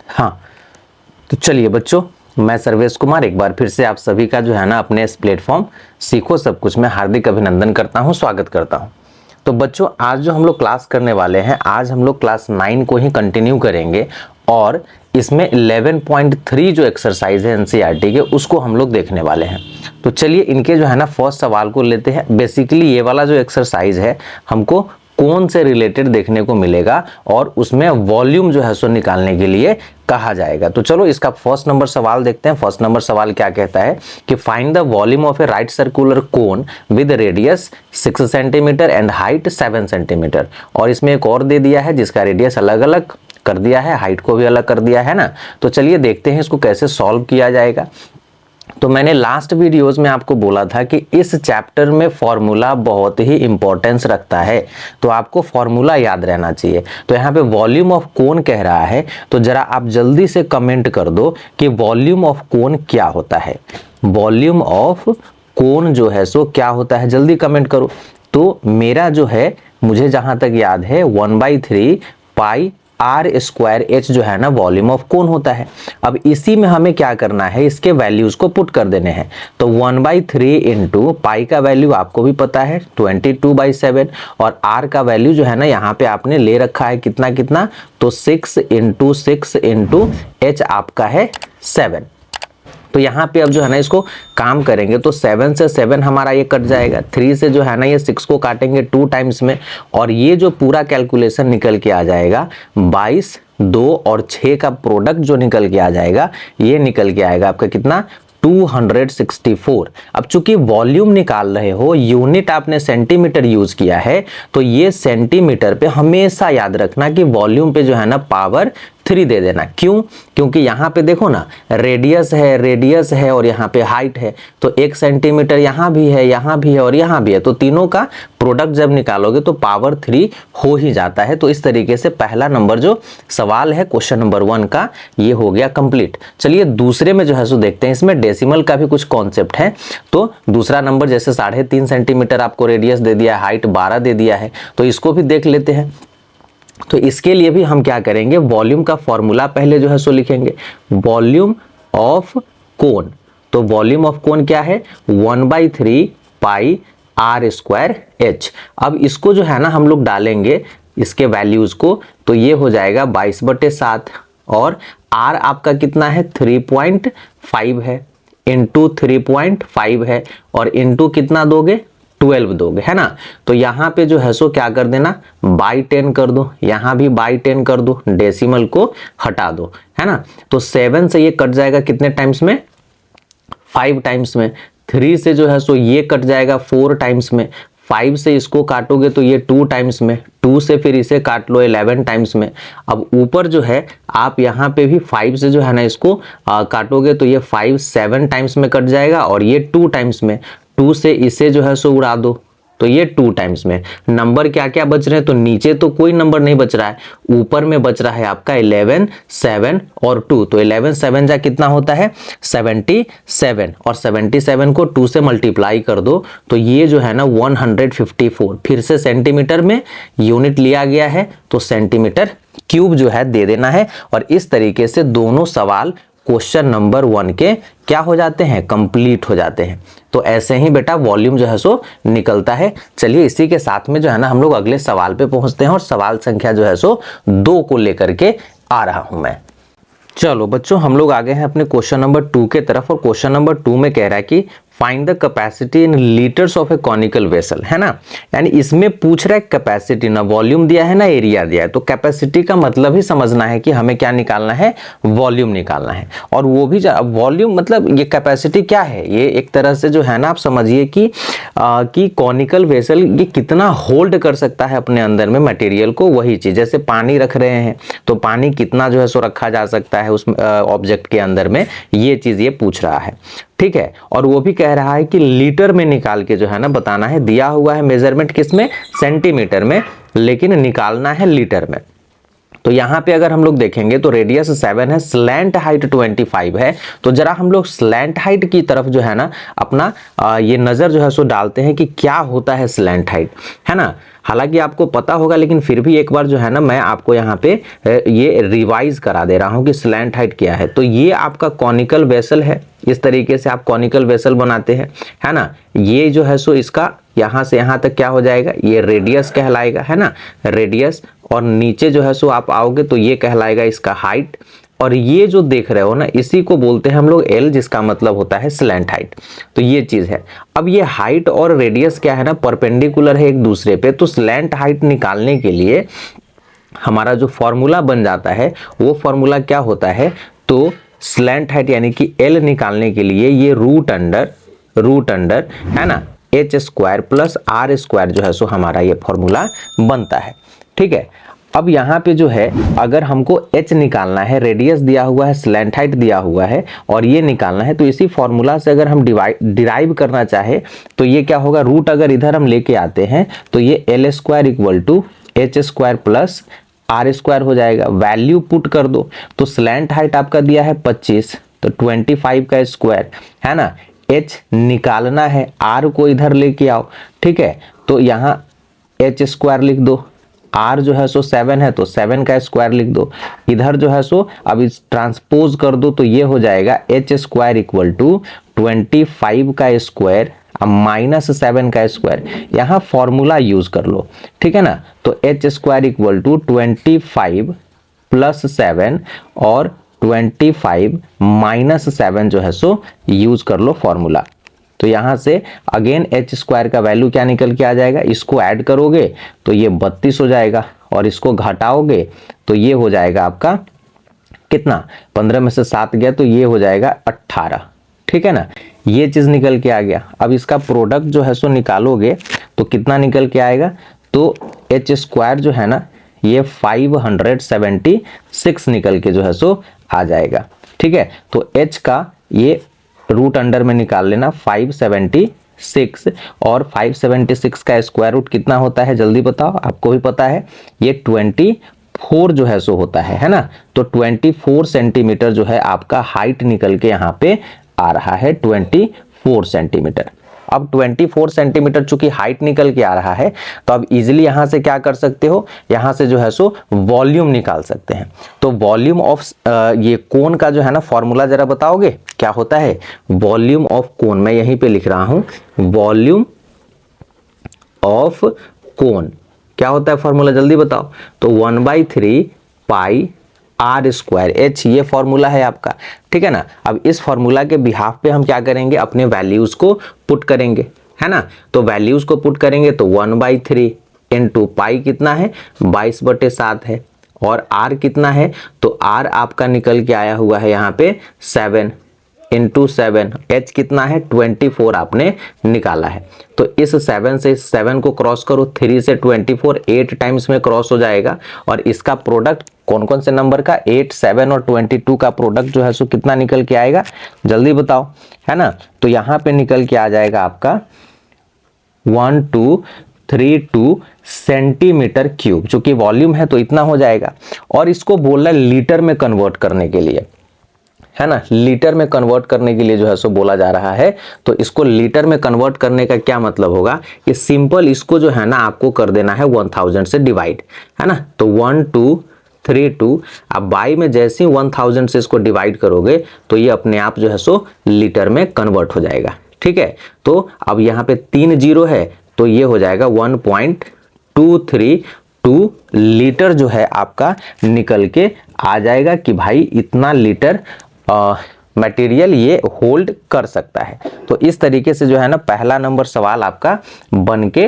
हाँ, तो चलिए बच्चों, मैं सर्वेश कुमार एक बार फिर से आप सभी का जो है ना अपने इस प्लेटफॉर्म सीखो सब कुछ में हार्दिक अभिनंदन करता हूं, स्वागत करता हूं। तो बच्चों, आज जो हम लोग क्लास करने वाले हैं, आज हम लोग क्लास 9 को ही कंटिन्यू करेंगे और इसमें 11.3 जो एक्सरसाइज है एनसीईआरटी के, उसको हम लोग देखने वाले हैं। तो चलिए इनके जो है ना फर्स्ट सवाल को लेते हैं। बेसिकली ये वाला जो एक्सरसाइज है हमको कौन से रिलेटेड देखने को मिलेगा और उसमें वॉल्यूम जो है सो निकालने के लिए कहा जाएगा। तो चलो इसका फर्स्ट नंबर सवाल देखते हैं। फर्स्ट नंबर सवाल क्या कहता है कि find the volume of A right circular cone with radius 6 centimetre and height 7 centimetre. और इसमें एक और दे दिया है जिसका रेडियस अलग अलग कर दिया है, हाइट को भी अलग कर दिया है ना। तो चलिए देखते हैं इसको कैसे सॉल्व किया जाएगा। तो मैंने लास्ट वीडियोस में आपको बोला था कि इस चैप्टर में फॉर्मूला बहुत ही इंपॉर्टेंस रखता है, तो आपको फॉर्मूला याद रहना चाहिए। तो यहाँ पे वॉल्यूम ऑफ कोन कह रहा है, तो जरा आप जल्दी से कमेंट कर दो कि वॉल्यूम ऑफ कोन क्या होता है। वॉल्यूम ऑफ कोन जो है सो क्या होता है, जल्दी कमेंट करो। तो मेरा जो है, मुझे जहां तक याद है 1/3 पाई आर स्क्वायर एच जो है ना वॉल्यूम ऑफ कोन होता है। अब इसी में हमें क्या करना है, इसके वैल्यूज को पुट कर देने हैं। तो 1/3 इंटू पाई का वैल्यू आपको भी पता है 22/7 और आर का वैल्यू जो है ना यहाँ पे आपने ले रखा है कितना कितना, तो 6 इंटू 6 इंटू एच आपका है 7। तो यहाँ पे अब जो है ना इसको काम करेंगे तो 7 से 7 हमारा ये कट जाएगा, 3 से जो है ना ये 6 को काटेंगे 2 टाइम्स में, और ये जो पूरा कैलकुलेशन निकल के आ जाएगा 22, 2 और 6 का प्रोडक्ट जो निकल के आ जाएगा, ये निकल के आएगा आपका कितना 264। अब चूंकि वॉल्यूम निकाल रहे हो, यूनिट आपने सेंटीमीटर यूज किया है, तो ये सेंटीमीटर पे हमेशा याद रखना कि वॉल्यूम पे जो है ना पावर 3 दे देना। क्यों? क्योंकि यहाँ पे देखो ना रेडियस है और यहाँ पे हाइट है, तो 1 सेंटीमीटर यहाँ भी है, यहाँ भी है और यहाँ भी है, तो तीनों का प्रोडक्ट जब निकालोगे तो पावर 3 हो ही जाता है। तो इस तरीके से पहला नंबर जो सवाल है क्वेश्चन नंबर 1 का, ये हो गया कंप्लीट। चलिए दूसरे में जो है सो देखते हैं, इसमें डेसिमल का भी कुछ कॉन्सेप्ट है। तो दूसरा नंबर जैसे 3.5 सेंटीमीटर आपको रेडियस दे दिया है, हाइट 12 दे दिया है, तो इसको भी देख लेते हैं। तो इसके लिए भी हम क्या करेंगे, वॉल्यूम का फॉर्मूला पहले जो है सो लिखेंगे, वॉल्यूम ऑफ कोन। तो वॉल्यूम ऑफ कोन क्या है 1/3 पाई आर स्क्वायर एच। अब इसको जो है ना हम लोग डालेंगे इसके वैल्यूज को, तो ये हो जाएगा 22/7 और आर आपका कितना है 3.5 है, इंटू 3.5 है और इंटू कितना दोगे 12 दोगे, है ना। तो यहाँ पे जो है सो क्या कर देना, बाई 10 कर दो, यहाँ भी बाई 10 कर दो, डेसिमल को हटा दो, है ना। तो 7 से ये कट जाएगा कितने टाइम्स में, 5 टाइम्स में। 3 से जो है सो ये कट जाएगा 4 टाइम्स में। 5 से इसको काटोगे तो ये 2 टाइम्स में। 2 से फिर इसे काट लो 11 टाइम्स में। अब ऊपर जो है आप यहाँ पे भी 5 से जो है ना इसको काटोगे तो ये 5 7 टाइम्स में कट जाएगा और ये 2 टाइम्स में। 2 से इसे जो है सो उड़ा दो तो ये 2 टाइम्स में। नंबर क्या क्या बच रहे हैं, तो नीचे तो कोई नंबर नहीं बच रहा है, ऊपर में बच रहा है आपका 11, 7 और 2। तो 11 7 जा कितना होता है 77 और 77 को 2 से मल्टीप्लाई कर दो तो ये जो है ना 154। फिर से सेंटीमीटर में यूनिट लिया गया है तो सेंटीमीटर क्यूब जो है दे देना है। और इस तरीके से दोनों सवाल क्वेश्चन नंबर 1 के क्या हो जाते हैं, कंप्लीट हो जाते हैं। तो ऐसे ही बेटा वॉल्यूम जो है सो निकलता है। चलिए इसी के साथ में जो है ना हम लोग अगले सवाल पे पहुंचते हैं और सवाल संख्या जो है सो 2 को लेकर के आ रहा हूं मैं। चलो बच्चों, हम लोग आ गए हैं अपने क्वेश्चन नंबर 2 के तरफ और क्वेश्चन नंबर 2 में कह रहा है कि find the capacity in litres of A conical vessel, है ना। यानी इसमें पूछ रहा है कैपेसिटी, ना वॉल्यूम दिया है ना एरिया दिया है। तो कैपेसिटी का मतलब ही समझना है कि हमें क्या निकालना है, वॉल्यूम निकालना है। और वो भी वॉल्यूम मतलब ये कैपेसिटी क्या है, ये एक तरह से जो है ना आप समझिए कि कॉनिकल वेसल ये कितना होल्ड कर सकता है अपने अंदर में मटेरियल को, वही चीज। जैसे पानी रख रहे हैं तो पानी कितना जो है सो रखा जा सकता है उस ऑब्जेक्ट के अंदर में, ये चीज ये पूछ रहा है, ठीक है। और वो भी कह रहा है कि लीटर में निकाल के जो है ना बताना है। दिया हुआ है मेजरमेंट किसमें, सेंटीमीटर में, लेकिन निकालना है लीटर में। तो यहाँ पे अगर हम लोग देखेंगे तो रेडियस 7 है, स्लैंट हाइट 25 है। तो जरा हम लोग स्लैंट हाइट की तरफ जो है ना अपना ये नजर जो है सो डालते हैं कि क्या होता है स्लैंट हाइट, है ना। हालांकि आपको पता होगा, लेकिन फिर भी एक बार जो है ना मैं आपको यहाँ पे ये रिवाइज करा दे रहा हूँ कि स्लैंट हाइट क्या है। तो ये आपका कॉनिकल वेसल है, इस तरीके से आप कॉनिकल वेसल बनाते हैं, है ना। ये जो है सो इसका यहाँ से यहाँ तक क्या हो जाएगा, ये रेडियस कहलाएगा, है ना, रेडियस। और नीचे जो है सो आप आओगे तो ये कहलाएगा इसका हाइट। और ये जो देख रहे हो ना, इसी को बोलते हैं हम लोग एल, जिसका मतलब होता है स्लैंट हाइट। तो ये चीज है। अब ये हाइट और रेडियस क्या है ना, परपेंडिकुलर है एक दूसरे पे। तो स्लैंट हाइट निकालने के लिए हमारा जो फॉर्मूला बन जाता है वो फॉर्मूला क्या होता है, तो स्लैंट हाइट यानी कि एल निकालने के लिए ये रूट अंडर है ना H square plus R square जो है सो हमारा ये फॉर्मूला बनता है। ठीक है। अब यहाँ पे जो है अगर हमको h निकालना है, रेडियस दिया हुआ है, स्लैंट हाइट दिया हुआ है और ये निकालना है, तो इसी फॉर्मूला से अगर हम डिराइव करना चाहे तो ये क्या होगा, रूट अगर इधर हम लेके आते हैं तो ये L square equal to H square plus R square हो जाएगा। वैल्यू पुट कर दो तो स्लैंट हाइट आपका दिया है 25, तो 25 का स्क्वायर, है ना। h निकालना है, r को इधर लेके आओ, ठीक है। तो यहाँ h स्क्वायर लिख दो, r जो है सो 7 है तो 7 का स्क्वायर लिख दो, इधर जो है सो अब इस ट्रांसपोज कर दो तो ये हो जाएगा h स्क्वायर इक्वल टू 25 का स्क्वायर माइनस 7 का स्क्वायर। यहाँ फॉर्मूला यूज कर लो, ठीक है ना। तो h square equal to 25 plus 7 और 25 माइनस 7 जो है सो यूज कर लो फॉर्मूला। तो यहां से अगेन h स्क्वायर का वैल्यू क्या निकल के आ जाएगा, इसको ऐड करोगे तो ये 32 हो जाएगा और इसको घटाओगे तो ये हो जाएगा आपका कितना, 15 में से 7 गया तो ये हो जाएगा 18, ठीक है ना। ये चीज निकल के आ गया। अब इसका प्रोडक्ट जो है सो निकालोगे तो कितना निकल के आएगा, तो h स्क्वायर जो है ना ये 576 निकल के जो है सो आ जाएगा, ठीक है। तो h का ये रूट अंडर में निकाल लेना 576 और 576 का स्क्वायर रूट कितना होता है जल्दी बताओ, आपको भी पता है, ये 24 जो है सो होता है ना। तो 24 सेंटीमीटर जो है आपका हाइट निकल के यहाँ पे आ रहा है, 24 सेंटीमीटर। अब 24 सेंटीमीटर चूंकि हाइट निकल के आ रहा है तो अब इजीली यहां से क्या कर सकते हो, यहां से जो है सो वॉल्यूम निकाल सकते हैं। तो वॉल्यूम ऑफ ये कोन का जो है ना फॉर्मूला जरा बताओगे क्या होता है, वॉल्यूम ऑफ कोन, मैं यहीं पे लिख रहा हूं, वॉल्यूम ऑफ कोन क्या होता है फॉर्मूला जल्दी बताओ, तो 1/3 पाई आर स्क्वायर एच, ये फॉर्मूला है आपका, ठीक है ना। अब इस फॉर्मूला के बिहाफ पे हम क्या करेंगे, अपने वैल्यूज को पुट करेंगे, है ना। तो वैल्यूज को पुट करेंगे तो 1/3 इंटू पाई कितना है 22/7 है, और आर कितना है, तो आर आपका निकल के आया हुआ है यहाँ पे 7 इंटू 7, एच कितना है 24 आपने निकाला है। तो इस 7 से 7 को क्रॉस करो, 3 से 24 8 टाइम्स में क्रॉस हो जाएगा। और इसका प्रोडक्ट कौन कौन से नंबर का, 8, 7 और 22 का प्रोडक्ट जो है सो कितना निकल के आएगा जल्दी बताओ, है ना। तो यहाँ पे निकल के आ जाएगा आपका 1232 सेंटीमीटर क्यूब, चूंकि वॉल्यूम है तो इतना हो जाएगा। और इसको बोला लीटर में कन्वर्ट करने के लिए, है ना, लीटर में कन्वर्ट करने के लिए जो है सो बोला जा रहा है। तो इसको लीटर में कन्वर्ट करने का क्या मतलब होगा कि सिंपल इसको जो है ना आपको कर देना है 1000 से डिवाइड, है ना। तो 1232 अब बाई में जैसे ही 1000 से इसको डिवाइड करोगे तो ये अपने आप जो है सो लीटर में कन्वर्ट हो जाएगा, ठीक है। तो अब यहाँ पे 3 जीरो है तो ये हो जाएगा 1.232 लीटर जो है आपका निकल के आ जाएगा कि भाई इतना लीटर मटेरियल ये होल्ड कर सकता है। तो इस तरीके से जो है ना पहला नंबर सवाल आपका बन के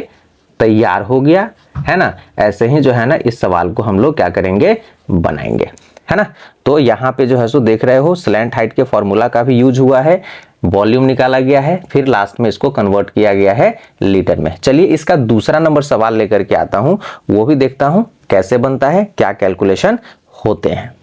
तैयार हो गया, है ना। ऐसे ही जो है ना इस सवाल को हम लोग क्या करेंगे, बनाएंगे, है ना। तो यहाँ पे जो है सो देख रहे हो स्लैंट हाइट के फॉर्मूला का भी यूज हुआ है, वॉल्यूम निकाला गया है, फिर लास्ट में इसको कन्वर्ट किया गया है लीटर में। चलिए इसका दूसरा नंबर सवाल लेकर के आता हूं, वो भी देखता हूं कैसे बनता है, क्या कैलकुलेशन होते हैं।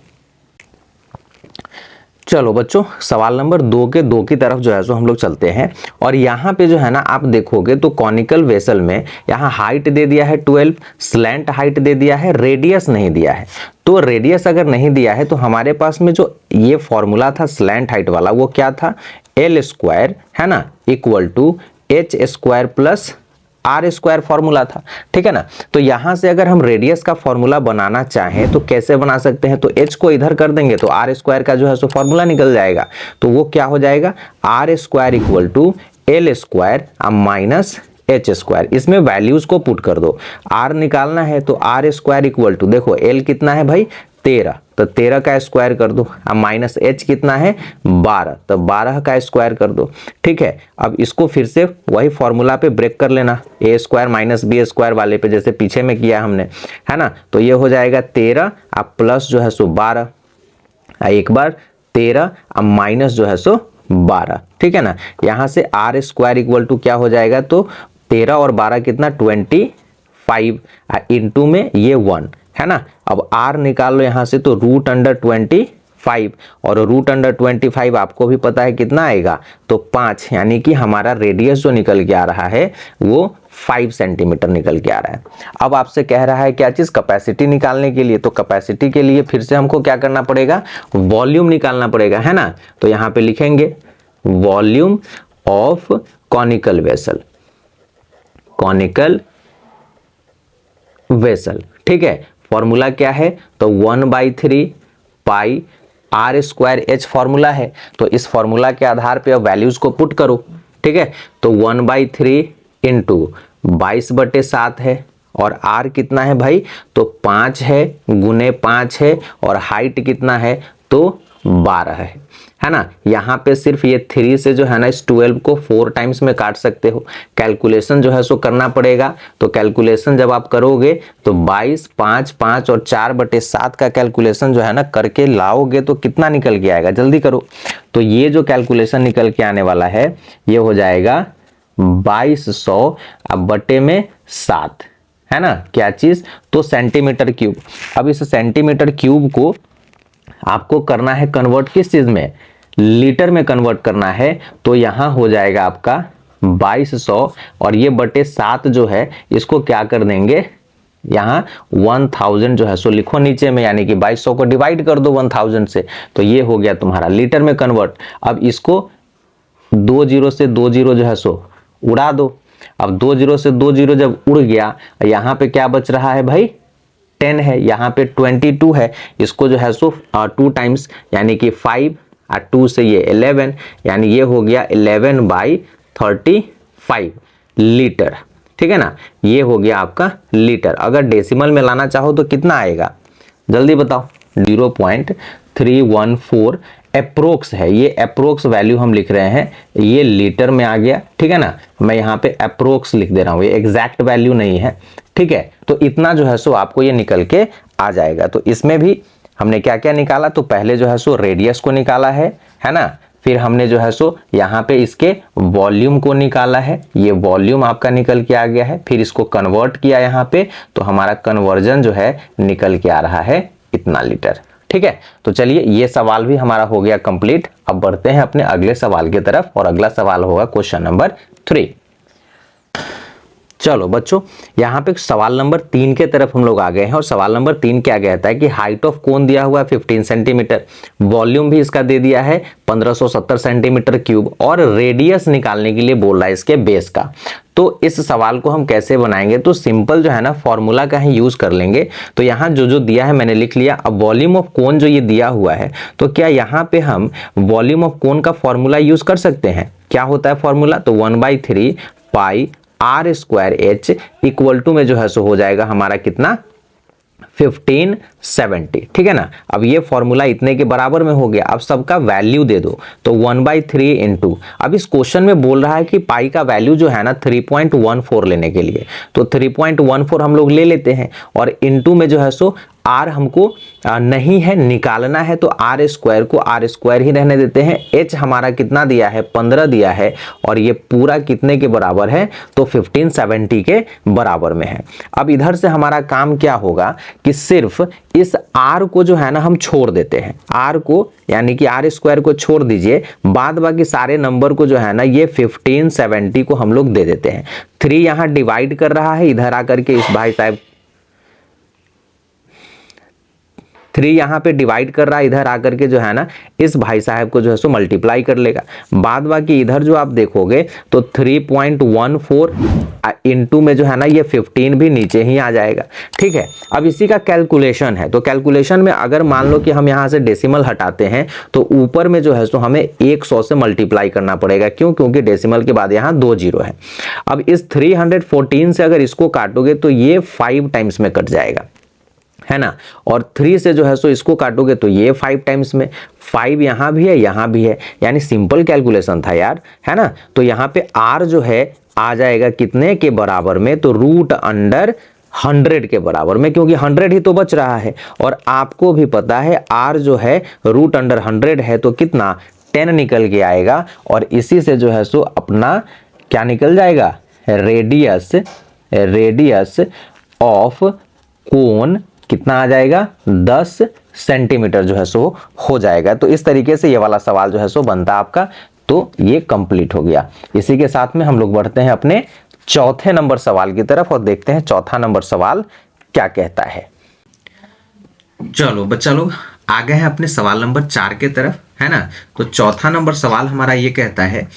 चलो बच्चों सवाल नंबर 2 के 2 की तरफ जो है सो हम लोग चलते हैं। और यहाँ पे जो है ना आप देखोगे तो कॉनिकल वेसल में यहाँ हाइट दे दिया है 12, स्लैंट हाइट दे दिया है, रेडियस नहीं दिया है। तो रेडियस अगर नहीं दिया है तो हमारे पास में जो ये फॉर्मूला था स्लैंट हाइट वाला वो क्या था, एल स्क्वायर, है ना, equal to H square plus R square formula था, ठीक है ना। तो यहां से अगर हम रेडियस का फॉर्मूला बनाना चाहें तो कैसे बना सकते हैं, तो एच को इधर कर देंगे तो आर स्क्वायर का जो है सो फॉर्मूला निकल जाएगा। तो वो क्या हो जाएगा, R square equal to L square minus H square. इसमें वैल्यूज को पुट कर दो, आर निकालना है तो आर स्क्वायर इक्वल टू, देखो एल कितना है भाई 13, तो 13 का स्क्वायर कर दो। अब माइनस एच कितना है 12, तो 12 का स्क्वायर कर दो, ठीक है। अब इसको फिर से वही फॉर्मूला पे ब्रेक कर लेना, ए स्क्वायर माइनस बी स्क्वायर वाले पे, जैसे पीछे में किया हमने, है ना। तो ये हो जाएगा 13 अब प्लस जो है सो 12, एक बार 13 अब माइनस जो है सो 12, ठीक है ना। यहां से आर स्क्वायर इक्वल टू क्या हो जाएगा, तो 13 और 12 कितना 25 इंटू में ये 1, है ना। अब r निकाल लो यहां से, तो रूट अंडर 25, और रूट अंडर 25 आपको भी पता है कितना आएगा, तो 5, यानी कि हमारा रेडियस जो निकल के आ रहा है वो 5 सेंटीमीटर निकल के आ रहा है। अब आपसे कह रहा है क्या चीज, कैपेसिटी निकालने के लिए, तो कैपेसिटी के लिए फिर से हमको क्या करना पड़ेगा, वॉल्यूम निकालना पड़ेगा, है ना। तो यहां पे लिखेंगे volume of conical vessel, conical vessel, ठीक है। फॉर्मूला क्या है, तो 1/3 pi are square H formula है। तो इस फॉर्मूला के आधार पे अब वैल्यूज को पुट करो, ठीक है। तो 1/3 इंटू 22/7 है, और आर कितना है भाई, तो 5 है गुने 5 है, और हाइट कितना है, तो 12 है ना। यहाँ पे सिर्फ ये 3 से जो है ना इस 12 को 4 टाइम्स में काट सकते हो। कैलकुलेशन जो है सो करना पड़ेगा, तो कैलकुलेशन जब आप करोगे तो 22, 5, 5 और 4/7 का कैलकुलेशन जो है ना करके लाओगे तो कितना निकल के आएगा, जल्दी करो। तो ये जो कैलकुलेशन निकल के आने वाला है ये हो जाएगा 2200 अब बटे में 7, है ना। क्या चीज, तो सेंटीमीटर क्यूब। अब इस सेंटीमीटर क्यूब को आपको करना है कन्वर्ट किस चीज में, लीटर में कन्वर्ट करना है। तो यहां हो जाएगा आपका 2200, और ये बटे 7 जो है इसको क्या कर देंगे, यहां 1000 जो है सो लिखो नीचे में, यानी कि 2200 को डिवाइड कर दो 1000 से, तो ये हो गया तुम्हारा लीटर में कन्वर्ट। अब इसको 20 से 20 जो है सो उड़ा दो। अब 20 से 20 जब उड़ गया, यहां पे क्या बच रहा है भाई, 10 है, यहाँ पे 22 है, इसको जो है सो 2 टाइम्स, यानी कि 5 और 2 से ये 11, यानी ये हो गया 11/35 लीटर, ठीक है ना। ये हो गया आपका लीटर। अगर डेसिमल में लाना चाहो तो कितना आएगा, जल्दी बताओ, 0.314 अप्रोक्स है, ये अप्रोक्स वैल्यू हम लिख रहे हैं, ये लीटर में आ गया, ठीक है ना। मैं यहाँ पे अप्रोक्स लिख दे रहा हूँ, ये एग्जैक्ट वैल्यू नहीं है, ठीक है। तो इतना जो है सो आपको ये निकल के आ जाएगा। तो इसमें भी हमने क्या क्या निकाला, तो पहले जो है सो रेडियस को निकाला है ना। फिर हमने जो है सो यहाँ पे इसके वॉल्यूम को निकाला है, ये वॉल्यूम आपका निकल के आ गया है। फिर इसको कन्वर्ट किया यहाँ पे, तो हमारा कन्वर्जन जो है निकल के आ रहा है इतना लीटर, ठीक है। तो चलिए ये सवाल भी हमारा हो गया कंप्लीट। अब बढ़ते हैं अपने अगले सवाल की तरफ, और अगला सवाल होगा क्वेश्चन नंबर 3। चलो बच्चों, यहाँ पे सवाल नंबर 3 के तरफ हम लोग आ गए हैं, और सवाल नंबर 3 क्या कहता है कि हाइट ऑफ कोन दिया हुआ है 15 सेंटीमीटर, वॉल्यूम भी इसका दे दिया है 1570 सेंटीमीटर क्यूब, और रेडियस निकालने के लिए बोल रहा है इसके बेस का। तो इस सवाल को हम कैसे बनाएंगे, तो सिंपल जो है ना फॉर्मूला का ही यूज कर लेंगे। तो यहाँ जो जो दिया है मैंने लिख लिया। अब वॉल्यूम ऑफ कोन जो ये दिया हुआ है, तो क्या यहाँ पे हम वॉल्यूम ऑफ कोन का फॉर्मूला यूज कर सकते हैं। क्या होता है फॉर्मूला, तो 1/3 pi are square H equal to में जो है सो हो जाएगा हमारा कितना 1570, ठीक है ना। अब ये फॉर्मूला इतने के बराबर में हो गया। अब सबका वैल्यू दे दो, तो 1/3 इंटू, अब इस क्वेश्चन में बोल रहा है कि पाई का वैल्यू जो है ना 3.14 लेने के लिए, तो 3.14 हम लोग ले लेते हैं, और इंटू में जो है सो आर हमको नहीं है, निकालना है, तो आर स्क्वायर को आर स्क्वायर ही रहने देते हैं। एच हमारा कितना दिया है 15 दिया है, और ये पूरा कितने के बराबर है, तो 1570 के बराबर में है। अब इधर से हमारा काम क्या होगा कि सिर्फ इस आर को जो है ना हम छोड़ देते हैं, आर को यानी कि आर स्क्वायर को छोड़ दीजिए, बाद बाकी सारे नंबर को जो है ना ये 1570 को हम लोग दे देते हैं। 3 यहाँ डिवाइड कर रहा है, इधर आकर के इस भाई साहब 3 यहाँ पे डिवाइड कर रहा है, इधर आकर के जो है ना इस भाई साहब को जो है सो मल्टीप्लाई कर लेगा। बाद बाकी इधर जो आप देखोगे तो 3.14 इंटू में जो है ना ये 15 भी नीचे ही आ जाएगा। ठीक है, अब इसी का कैलकुलेशन है, तो कैलकुलेशन में अगर मान लो कि हम यहाँ से डेसिमल हटाते हैं तो ऊपर में जो है सो हमें 100 से मल्टीप्लाई करना पड़ेगा। क्यों? क्योंकि डेसिमल के बाद यहाँ 2 जीरो है। अब इस 314 से अगर इसको काटोगे तो ये 5 टाइम्स में कट जाएगा, है ना। और 3 से जो है सो इसको काटोगे तो ये 5 टाइम्स में, 5 यहाँ भी है यहाँ भी है, यानी सिंपल कैलकुलेशन था यार, है ना। तो यहाँ पे r जो है आ जाएगा कितने के बराबर में, तो √100 के बराबर में, क्योंकि 100 ही तो बच रहा है। और आपको भी पता है r जो है √100 है तो कितना 10 निकल के आएगा। और इसी से जो है सो अपना क्या निकल जाएगा, रेडियस ऑफ कोन कितना आ जाएगा, 10 सेंटीमीटर जो है सो हो जाएगा। तो इस तरीके से ये वाला सवाल जो है सो बनता आपका। तो ये कंप्लीट हो गया। इसी के साथ में हम लोग बढ़ते हैं अपने चौथे नंबर सवाल की तरफ और देखते हैं चौथा नंबर सवाल क्या कहता है। चलो बच्चा लोग आ गए हैं अपने सवाल नंबर 4 के तरफ, है ना। तो चौथा नंबर सवाल हमारा ये कहता है,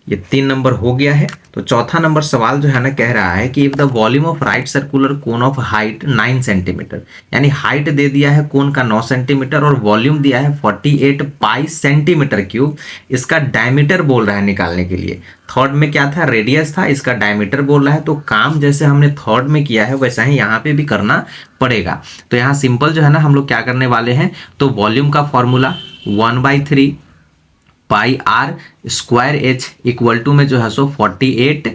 ये 3 नंबर हो गया है। तो चौथा नंबर सवाल जो है ना कह रहा है कि if the volume of right circular cone of height 9 centimetre, यानी हाइट दे दिया है कोन का 9 सेंटीमीटर और वॉल्यूम दिया है 48 पाई सेंटीमीटर क्यूब। इसका डायमीटर बोल रहा है निकालने के लिए। थर्ड में क्या था, रेडियस था, इसका डायमीटर बोल रहा है। तो काम जैसे हमने थर्ड में किया है वैसा ही यहाँ पे भी करना पड़ेगा। तो यहाँ सिंपल जो है ना हम लोग क्या करने वाले हैं, तो वॉल्यूम का formula 1/3 pi are square H equal to में जो है सो 48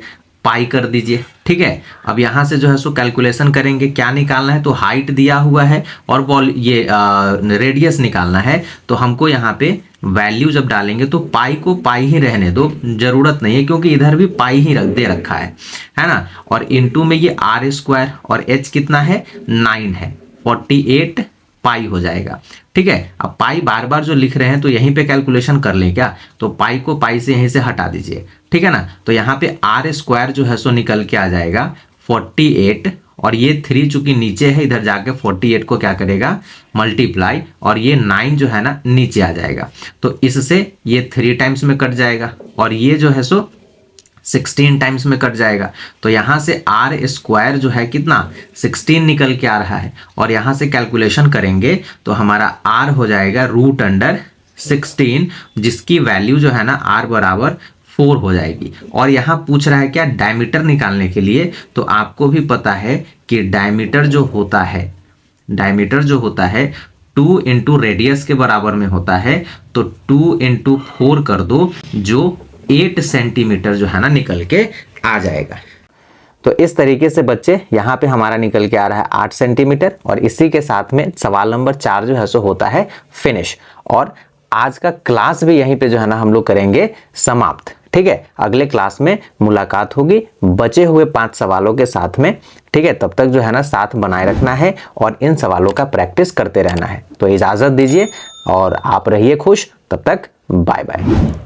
पाई कर दीजिए। ठीक है, अब यहाँ से जो है सो कैलकुलेशन करेंगे, क्या निकालना है, तो हाइट दिया हुआ है और ये रेडियस निकालना है। तो हमको यहाँ पे वैल्यू जब डालेंगे तो पाई को पाई ही रहने दो, जरूरत नहीं है क्योंकि इधर भी पाई ही दे रखा है ना। और इनटू में ये आर स्क्वायर और एच कितना है 9 है, 48 पाई हो जाएगा। ठीक है, अब पाई बार बार जो लिख रहे हैं तो यहीं पे कैलकुलेशन कर लें क्या, तो पाई को पाई से यहीं से हटा दीजिए। ठीक है ना, तो यहाँ पे आर स्क्वायर जो है सो निकल के आ जाएगा 48 और ये 3 चूंकि नीचे है इधर जाके 48 को क्या करेगा मल्टीप्लाई, और ये 9 जो है ना नीचे आ जाएगा। तो इससे ये 3 टाइम्स में कट जाएगा और ये जो है सो 16 टाइम्स में कट जाएगा। तो यहाँ से आर स्क्वायर जो है कितना 16 निकल के आ रहा है और यहाँ से कैलकुलेशन करेंगे तो हमारा आर हो जाएगा √16, जिसकी वैल्यू जो है ना आर बराबर 4 हो जाएगी। और यहाँ पूछ रहा है क्या डायमीटर निकालने के लिए, तो आपको भी पता है कि डायमीटर जो होता है 2 इंटू रेडियस के बराबर में होता है। तो 2 इंटू 4 कर दो, जो 8 सेंटीमीटर जो है ना निकल के आ जाएगा। तो इस तरीके से बच्चे यहाँ पे हमारा निकल के आ रहा है 8 सेंटीमीटर। और इसी के साथ में सवाल नंबर 4 जो है सो होता है फिनिश। और आज का क्लास भी यहीं पे जो है ना हम लोग करेंगे समाप्त। ठीक है, अगले क्लास में मुलाकात होगी बचे हुए 5 सवालों के साथ में। ठीक है, तब तक जो है ना साथ बनाए रखना है और इन सवालों का प्रैक्टिस करते रहना है। तो इजाजत दीजिए और आप रहिए खुश, तब तक बाय बाय।